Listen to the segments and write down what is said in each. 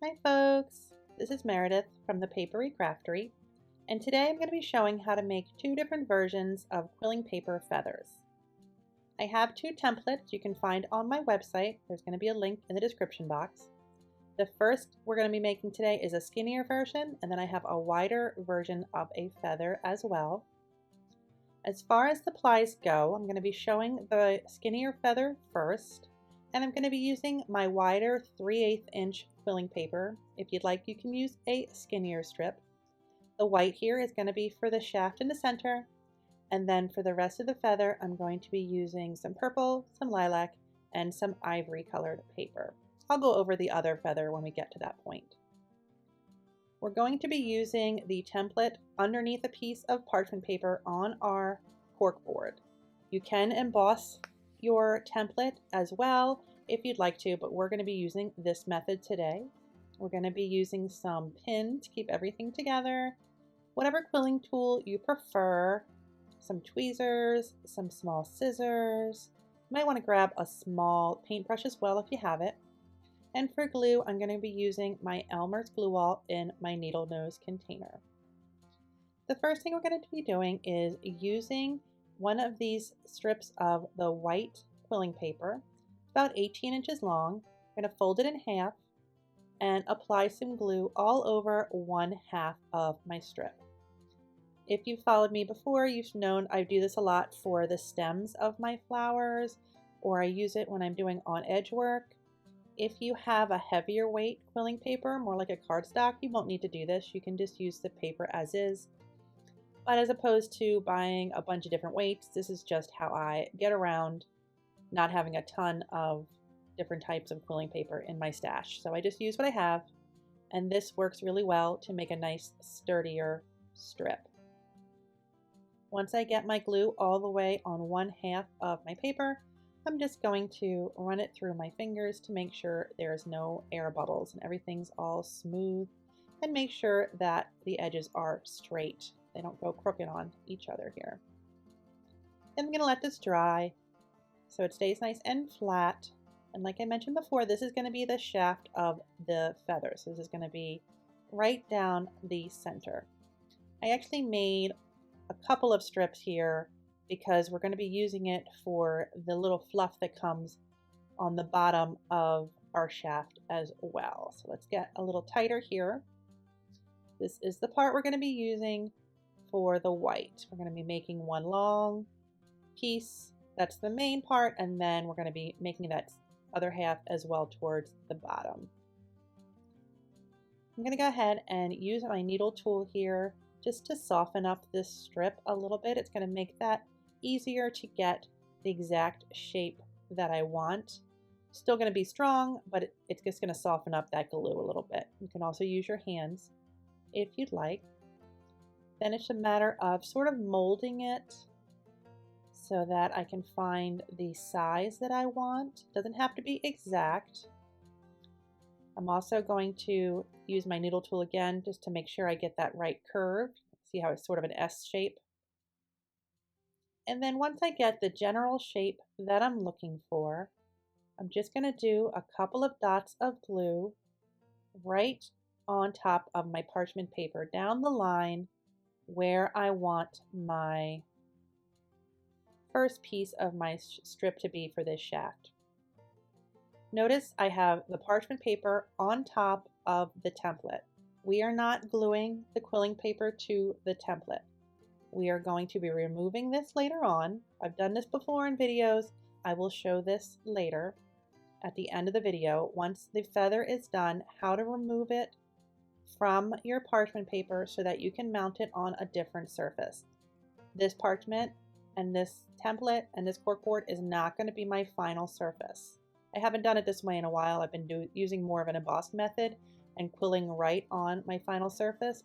Hi folks, this is Meredith from the Papery Craftery, and today I'm going to be showing how to make two different versions of quilling paper feathers. I have two templates you can find on my website. There's going to be a link in the description box. The first we're going to be making today is a skinnier version, and then I have a wider version of a feather as well. As far as the plies go, I'm going to be showing the skinnier feather first, and I'm going to be using my wider 3/8 inch quilling paper. If you'd like, you can use a skinnier strip. The white here is going to be for the shaft in the center, and then for the rest of the feather, I'm going to be using some purple, some lilac, and some ivory colored paper. I'll go over the other feather when we get to that point. We're going to be using the template underneath a piece of parchment paper on our cork board. You can emboss your template as well if you'd like to, but we're going to be using this method today. We're going to be using some pin to keep everything together, whatever quilling tool you prefer, some tweezers, some small scissors. You might want to grab a small paintbrush as well if you have it. And for glue, I'm going to be using my Elmer's glue wall in my needle nose container. The first thing we're going to be doing is using one of these strips of the white quilling paper, about 18 inches long. I'm going to fold it in half and apply some glue all over one half of my strip. If you've followed me before, you've known I do this a lot for the stems of my flowers, or I use it when I'm doing on edge work. If you have a heavier weight quilling paper, more like a cardstock, you won't need to do this. You can just use the paper as is. But as opposed to buying a bunch of different weights, this is just how I get around not having a ton of different types of quilling paper in my stash. So I just use what I have, and this works really well to make a nice sturdier strip. Once I get my glue all the way on one half of my paper, I'm just going to run it through my fingers to make sure there's no air bubbles and everything's all smooth, and make sure that the edges are straight. They don't go crooked on each other here. Then I'm going to let this dry so it stays nice and flat. And like I mentioned before, this is going to be the shaft of the feather. So this is going to be right down the center. I actually made a couple of strips here because we're going to be using it for the little fluff that comes on the bottom of our shaft as well. So let's get a little tighter here. This is the part we're going to be using for the white. We're going to be making one long piece. That's the main part, and then we're going to be making that other half as well towards the bottom. I'm going to go ahead and use my needle tool here just to soften up this strip a little bit. It's going to make that easier to get the exact shape that I want. Still going to be strong, but it's just going to soften up that glue a little bit. You can also use your hands if you'd like. Then it's a matter of sort of molding it so that I can find the size that I want. It doesn't have to be exact. I'm also going to use my needle tool again just to make sure I get that right curve. See how it's sort of an S shape. And then once I get the general shape that I'm looking for, I'm just going to do a couple of dots of glue right on top of my parchment paper down the line where I want my first piece of my strip to be for this shaft. Notice I have the parchment paper on top of the template. We are not gluing the quilling paper to the template. We are going to be removing this later on. I've done this before in videos. I will show this later at the end of the video. Once the feather is done, how to remove it from your parchment paper so that you can mount it on a different surface. This parchment and this template and this corkboard is not going to be my final surface. I haven't done it this way in a while. I've been using more of an embossed method and quilling right on my final surface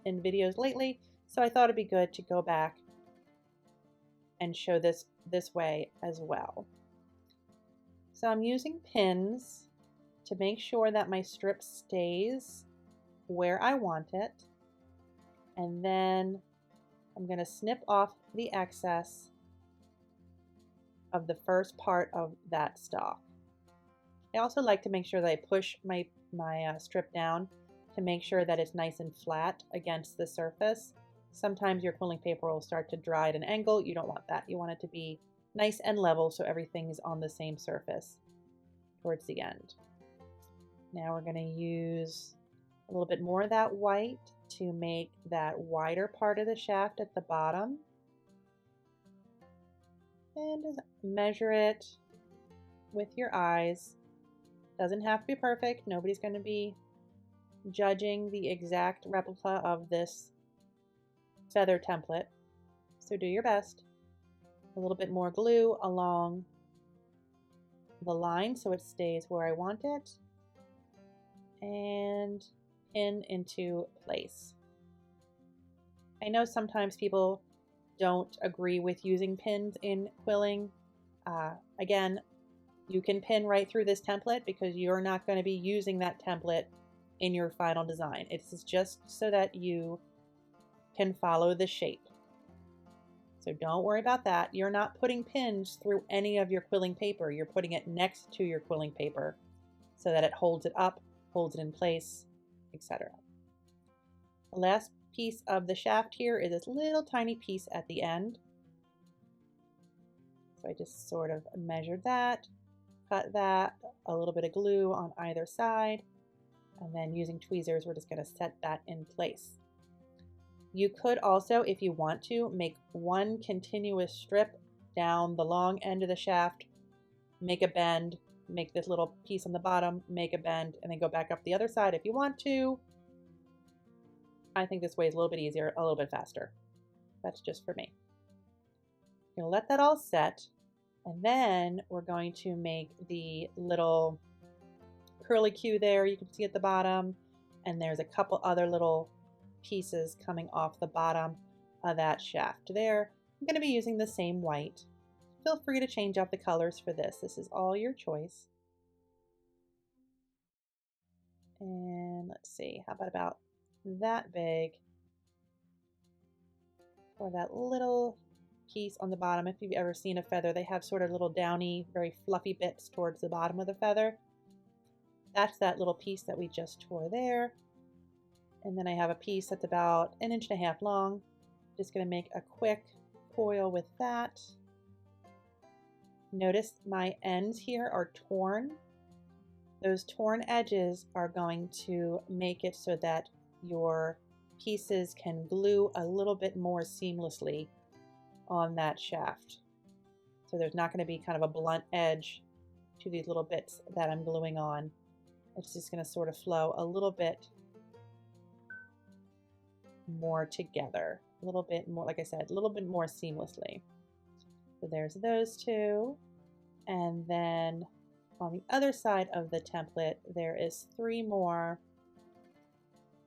in videos lately. So I thought it'd be good to go back and show this way as well. So I'm using pins to make sure that my strip stays where I want it. And then I'm going to snip off the excess of the first part of that stalk. I also like to make sure that I push my strip down to make sure that it's nice and flat against the surface. Sometimes your quilling paper will start to dry at an angle. You don't want that. You want it to be nice and level so everything is on the same surface towards the end. Now we're going to use a little bit more of that white to make that wider part of the shaft at the bottom. And just measure it with your eyes. Doesn't have to be perfect. Nobody's going to be judging the exact replica of this feather template. So do your best. A little bit more glue along the line so it stays where I want it. And pin into place. I know sometimes people don't agree with using pins in quilling. Again, you can pin right through this template because you're not going to be using that template in your final design. It's just so that you can follow the shape. So don't worry about that. You're not putting pins through any of your quilling paper. You're putting it next to your quilling paper so that it holds it up, holds it in place, etc. The last piece of the shaft here is this little tiny piece at the end. So I just sort of measured that, cut that, a little bit of glue on either side, and then using tweezers, we're just going to set that in place. You could also, if you want to, make one continuous strip down the long end of the shaft, make a bend, make this little piece on the bottom, make a bend, and then go back up the other side if you want to. I think this way is a little bit easier, a little bit faster. That's just for me. You'll let that all set, and then we're going to make the little curly Q there. You can see at the bottom, and there's a couple other little pieces coming off the bottom of that shaft there. I'm going to be using the same white. Feel free to change up the colors for this. This is all your choice. And let's see, how about that big for that little piece on the bottom. If you've ever seen a feather, they have sort of little downy, very fluffy bits towards the bottom of the feather. That's that little piece that we just tore there. And then I have a piece that's about 1.5 inches long. Just going to make a quick coil with that. Notice my ends here are torn. Those torn edges are going to make it so that your pieces can glue a little bit more seamlessly on that shaft. So there's not going to be kind of a blunt edge to these little bits that I'm gluing on. It's just going to sort of flow a little bit more together, a little bit more, like I said, a little bit more seamlessly. So there's those two. And then on the other side of the template, there is 3 more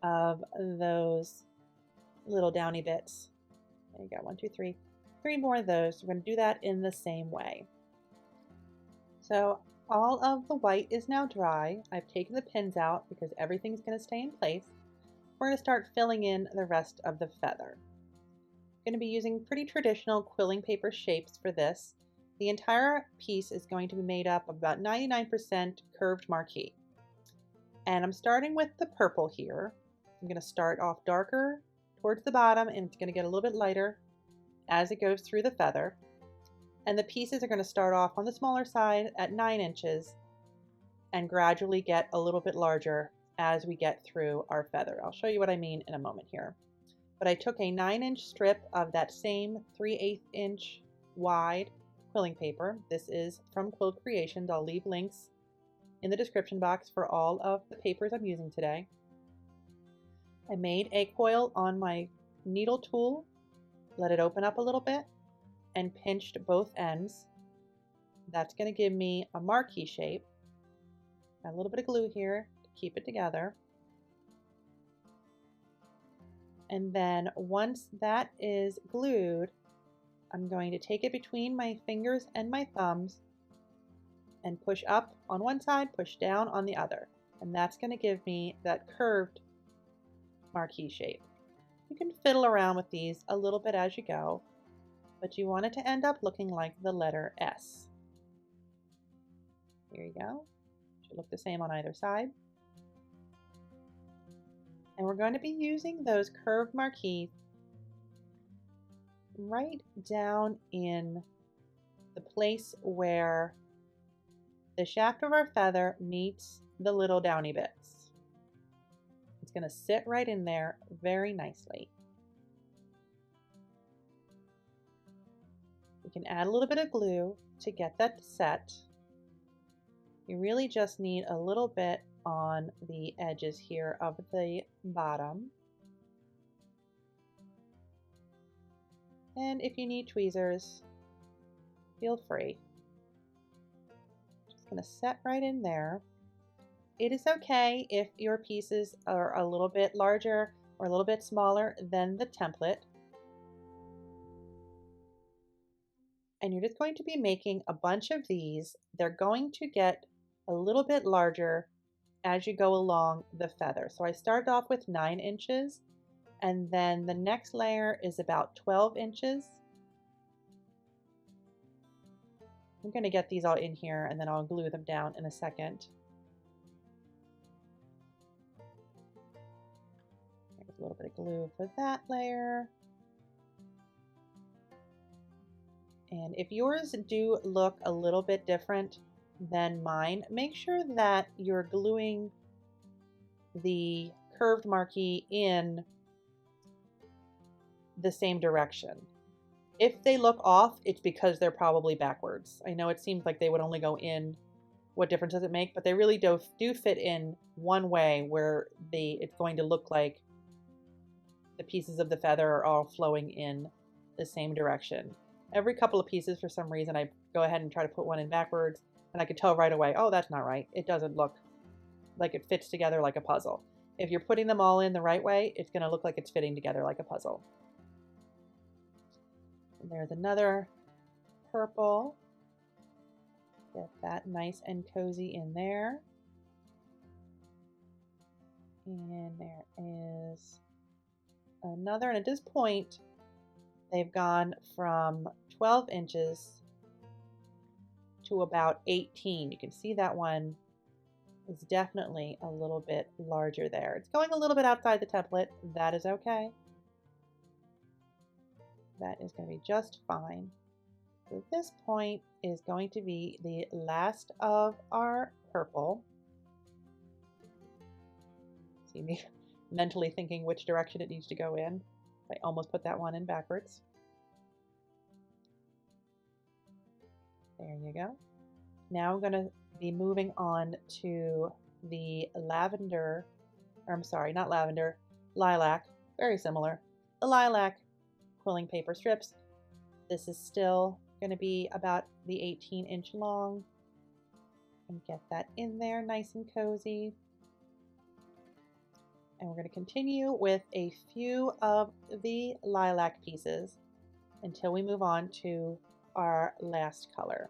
of those little downy bits. There you go, 1, 2, 3. 3 more of those. We're going to do that in the same way. So all of the white is now dry. I've taken the pins out because everything's going to stay in place. We're going to start filling in the rest of the feather. I'm going to be using pretty traditional quilling paper shapes for this. The entire piece is going to be made up of about 99% curved marquee. And I'm starting with the purple here. I'm going to start off darker towards the bottom, and it's going to get a little bit lighter as it goes through the feather. And the pieces are going to start off on the smaller side at 9 inches and gradually get a little bit larger as we get through our feather. I'll show you what I mean in a moment here. But I took a 9-inch strip of that same 3/8 inch wide quilling paper. This is from Quill Creations. I'll leave links in the description box for all of the papers I'm using today. I made a coil on my needle tool, let it open up a little bit, and pinched both ends. That's going to give me a marquee shape. A little bit of glue here to keep it together. And then once that is glued, I'm going to take it between my fingers and my thumbs and push up on one side, push down on the other. And that's going to give me that curved marquee shape. You can fiddle around with these a little bit as you go, but you want it to end up looking like the letter S. Here you go. Should look the same on either side. And we're going to be using those curved marquees right down in the place where the shaft of our feather meets the little downy bits. It's going to sit right in there very nicely. We can add a little bit of glue to get that set. You really just need a little bit on the edges here of the bottom. And if you need tweezers, feel free. Just going to set right in there. It is okay if your pieces are a little bit larger or a little bit smaller than the template. And you're just going to be making a bunch of these. They're going to get a little bit larger as you go along the feather. So I started off with 9 inches, and then the next layer is about 12 inches. I'm going to get these all in here and then I'll glue them down in a second. There's a little bit of glue for that layer. And if yours do look a little bit different than mine, make sure that you're gluing the curved marquee in the same direction. If they look off, it's because they're probably backwards. I know it seems like they would only go in, what difference does it make? But they really do fit in one way where it's going to look like the pieces of the feather are all flowing in the same direction. Every couple of pieces, for some reason, I go ahead and try to put one in backwards, and I could tell right away, oh, that's not right. It doesn't look like it fits together like a puzzle. If you're putting them all in the right way, it's going to look like it's fitting together like a puzzle. And there's another purple. Get that nice and cozy in there. And there is another, and at this point, they've gone from 12 inches to about 18. You can see that one is definitely a little bit larger there. It's going a little bit outside the template. That is okay. That is going to be just fine. So this point is going to be the last of our purple. See me mentally thinking which direction it needs to go in. I almost put that one in backwards. There you go. Now I'm going to be moving on to the lavender, or I'm sorry, not lavender, lilac, very similar. The lilac quilling paper strips. This is still going to be about the 18-inch long. And get that in there nice and cozy. And we're going to continue with a few of the lilac pieces until we move on to our last color.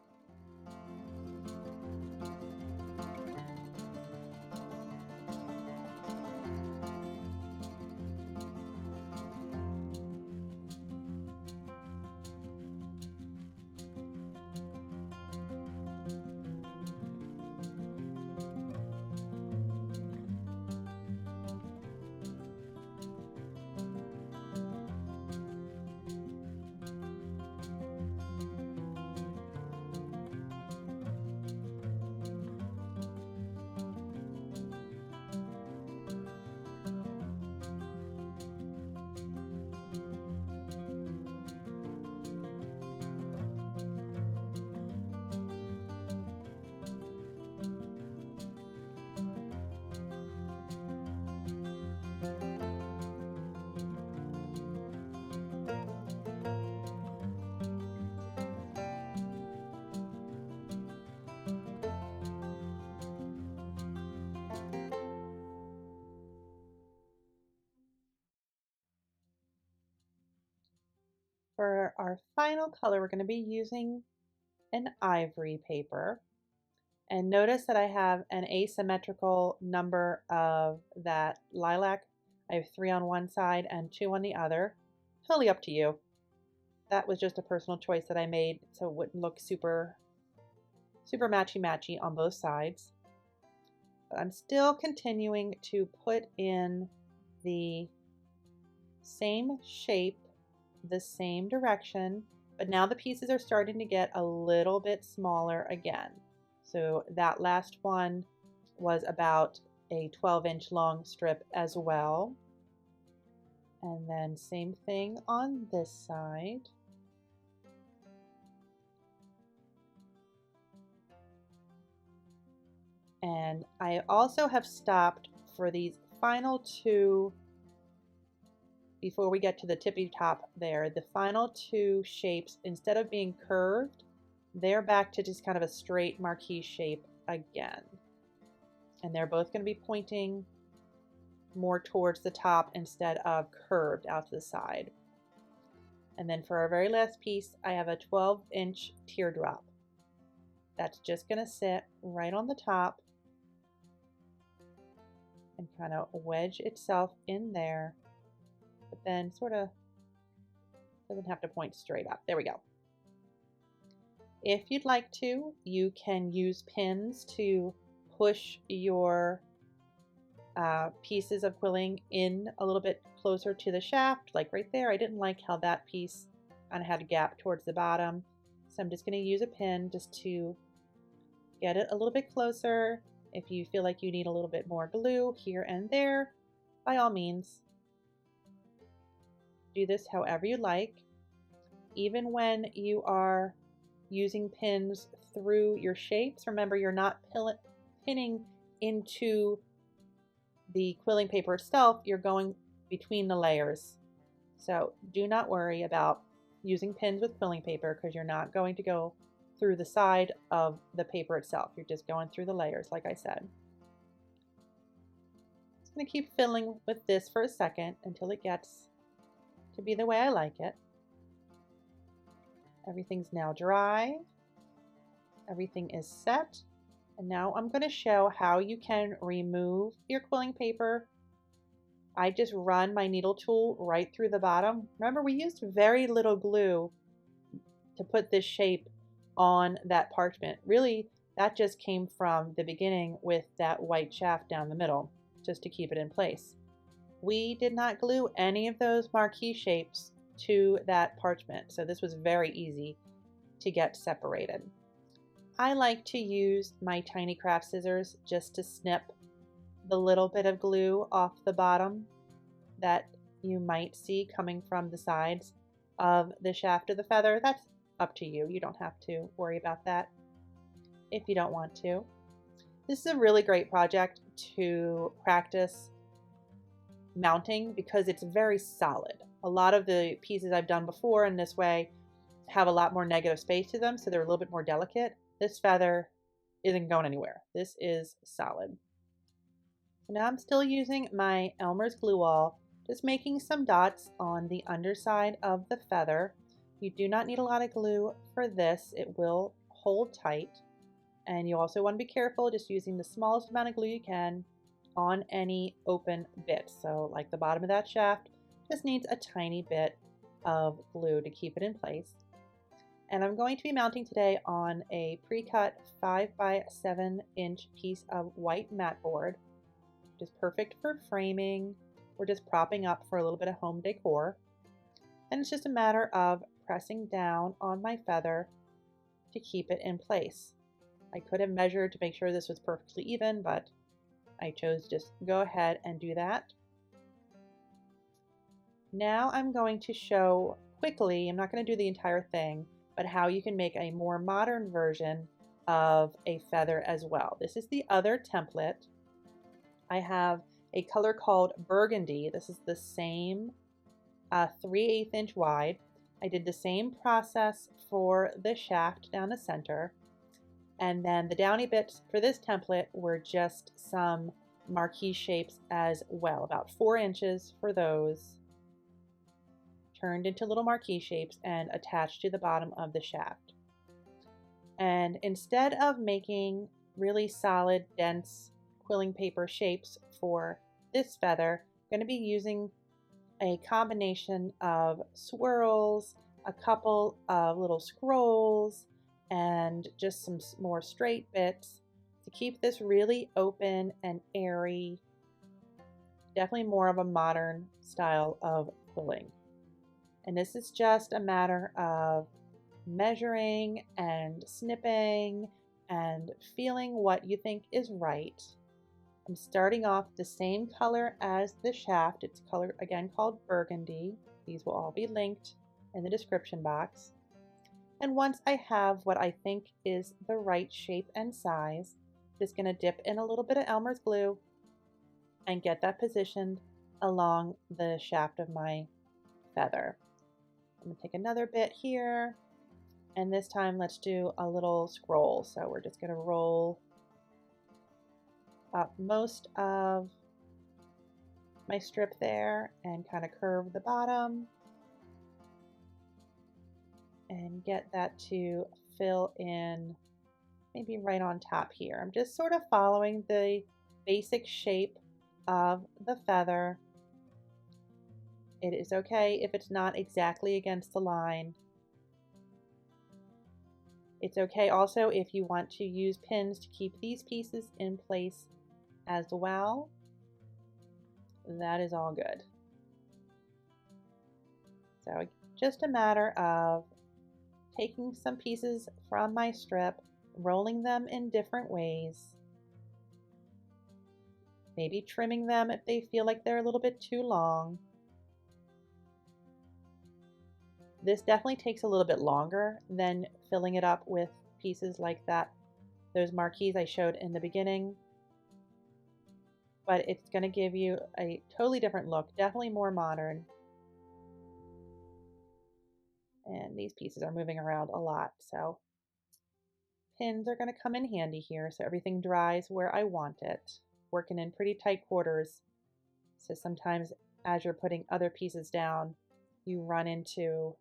For our final color, we're going to be using an ivory paper. And notice that I have an asymmetrical number of that lilac. I have 3 on one side and 2 on the other. Totally up to you. That was just a personal choice that I made so it wouldn't look super matchy-matchy on both sides. But I'm still continuing to put in the same shape, the same direction, but now the pieces are starting to get a little bit smaller again. So that last one was about a 12-inch long strip as well. And then same thing on this side. And I also have stopped for these final two, before we get to the tippy top there, the final two shapes, instead of being curved, they're back to just kind of a straight marquee shape again. And they're both going to be pointing more towards the top instead of curved out to the side. And then for our very last piece, I have a 12-inch teardrop. That's just going to sit right on the top and kind of wedge itself in there, but then sort of doesn't have to point straight up. There we go. If you'd like to, you can use pins to push your pieces of quilling in a little bit closer to the shaft, like right there. I didn't like how that piece kind of had a gap towards the bottom, so I'm just going to use a pin just to get it a little bit closer. If you feel like you need a little bit more glue here and there, by all means, do this however you like. Even when you are using pins through your shapes, remember you're not pinning into the quilling paper itself, you're going between the layers. So do not worry about using pins with quilling paper, because you're not going to go through the side of the paper itself. You're just going through the layers, like I said. I'm going to keep filling with this for a second until it gets to be the way I like it. Everything's now dry. Everything is set. And now I'm going to show how you can remove your quilling paper. I just run my needle tool right through the bottom. Remember, we used very little glue to put this shape on that parchment. Really, that just came from the beginning with that white shaft down the middle, just to keep it in place. We did not glue any of those marquee shapes to that parchment, so this was very easy to get separated. I like to use my tiny craft scissors just to snip the little bit of glue off the bottom that you might see coming from the sides of the shaft of the feather. That's up to you. You don't have to worry about that if you don't want to. This is a really great project to practice mounting because it's very solid. A lot of the pieces I've done before in this way have a lot more negative space to them, so they're a little bit more delicate. This feather isn't going anywhere. This is solid. So now I'm still using my Elmer's glue wall, just making some dots on the underside of the feather. You do not need a lot of glue for this. It will hold tight. And you also want to be careful just using the smallest amount of glue you can on any open bit. So like the bottom of that shaft just needs a tiny bit of glue to keep it in place. And I'm going to be mounting today on a pre-cut 5 by 7 inch piece of white mat board, which is perfect for framing or just propping up for a little bit of home decor. And it's just a matter of pressing down on my feather to keep it in place. I could have measured to make sure this was perfectly even, but I chose to just go ahead and do that. Now I'm going to show quickly, I'm not going to do the entire thing, but how you can make a more modern version of a feather as well. This is the other template. I have a color called burgundy. This is the same 3/8 inch wide. I did the same process for the shaft down the center. And then the downy bits for this template were just some marquee shapes as well, about 4 inches for those, turned into little marquee shapes and attached to the bottom of the shaft. And instead of making really solid, dense quilling paper shapes for this feather, I'm going to be using a combination of swirls, a couple of little scrolls, and just some more straight bits to keep this really open and airy. Definitely more of a modern style of quilling. And this is just a matter of measuring and snipping and feeling what you think is right. I'm starting off the same color as the shaft. It's color again called burgundy. These will all be linked in the description box. And once I have what I think is the right shape and size, I'm just going to dip in a little bit of Elmer's glue and get that positioned along the shaft of my feather. I'm going to take another bit here, and this time let's do a little scroll. So we're just going to roll up most of my strip there and kind of curve the bottom and get that to fill in maybe right on top here. I'm just sort of following the basic shape of the feather. It is okay if it's not exactly against the line. It's okay also if you want to use pins to keep these pieces in place as well. That is all good. So just a matter of taking some pieces from my strip, rolling them in different ways, maybe trimming them if they feel like they're a little bit too long. This definitely takes a little bit longer than filling it up with pieces like that, those marquees I showed in the beginning. But it's going to give you a totally different look, definitely more modern. And these pieces are moving around a lot, so pins are going to come in handy here so everything dries where I want it. Working in pretty tight quarters, so sometimes as you're putting other pieces down, you run into,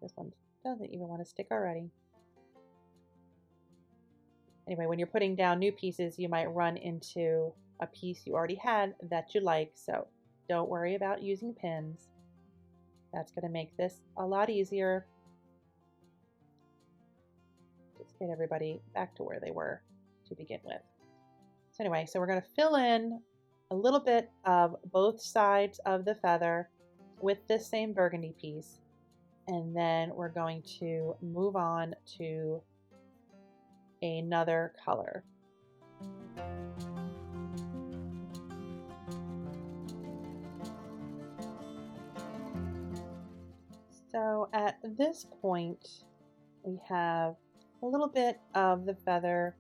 this one doesn't even want to stick already. Anyway, when you're putting down new pieces, you might run into a piece you already had that you like, so don't worry about using pins. That's going to make this a lot easier. Just get everybody back to where they were to begin with. So anyway, so we're going to fill in a little bit of both sides of the feather with this same burgundy piece, and then we're going to move on to another color. So at this point, we have a little bit of the feather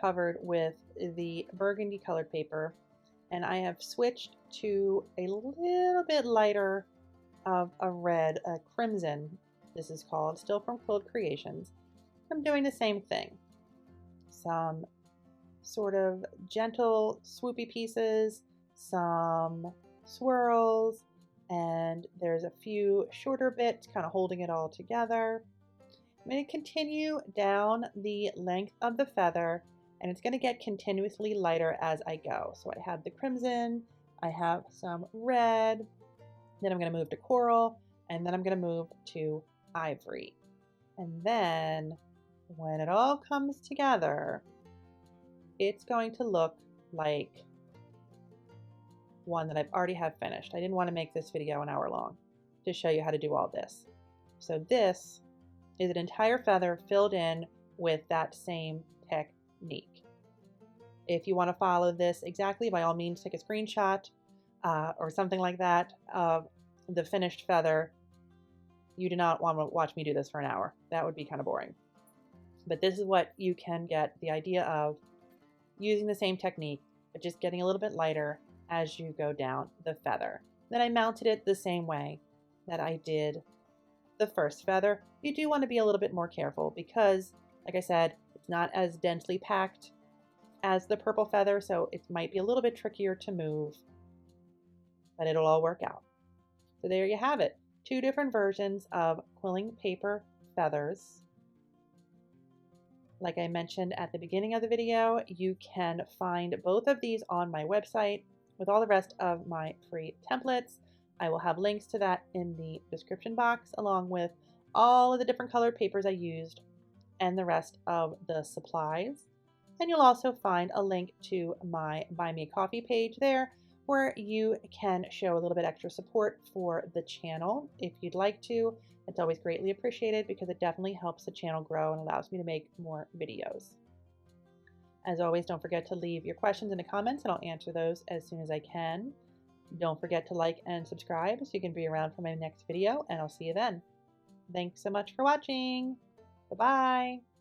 covered with the burgundy colored paper, and I have switched to a little bit lighter of a red, a crimson, this is called, still from Quilt Creations. I'm doing the same thing. Some sort of gentle swoopy pieces, some swirls, and there's a few shorter bits kind of holding it all together. I'm going to continue down the length of the feather, and it's going to get continuously lighter as I go. So I have the crimson, I have some red, then I'm going to move to coral, and then I'm going to move to ivory. And then when it all comes together, it's going to look like one that I've already have finished. I didn't want to make this video an hour long to show you how to do all this. So this is an entire feather filled in with that same technique. If you want to follow this exactly, by all means, take a screenshot or something like that of the finished feather. You do not want to watch me do this for an hour. That would be kind of boring. But this is what you can get the idea of using the same technique, but just getting a little bit lighter as you go down the feather. Then I mounted it the same way that I did the first feather. You do want to be a little bit more careful because, like I said, it's not as densely packed as the purple feather, so it might be a little bit trickier to move, but it'll all work out. So there you have it. Two different versions of quilling paper feathers. Like I mentioned at the beginning of the video, you can find both of these on my website with all the rest of my free templates. I will have links to that in the description box, along with all of the different colored papers I used and the rest of the supplies. And you'll also find a link to my Buy Me a Coffee page there where you can show a little bit extra support for the channel if you'd like to. It's always greatly appreciated because it definitely helps the channel grow and allows me to make more videos. As always, don't forget to leave your questions in the comments and I'll answer those as soon as I can. Don't forget to like and subscribe so you can be around for my next video, and I'll see you then. Thanks so much for watching. Bye-bye.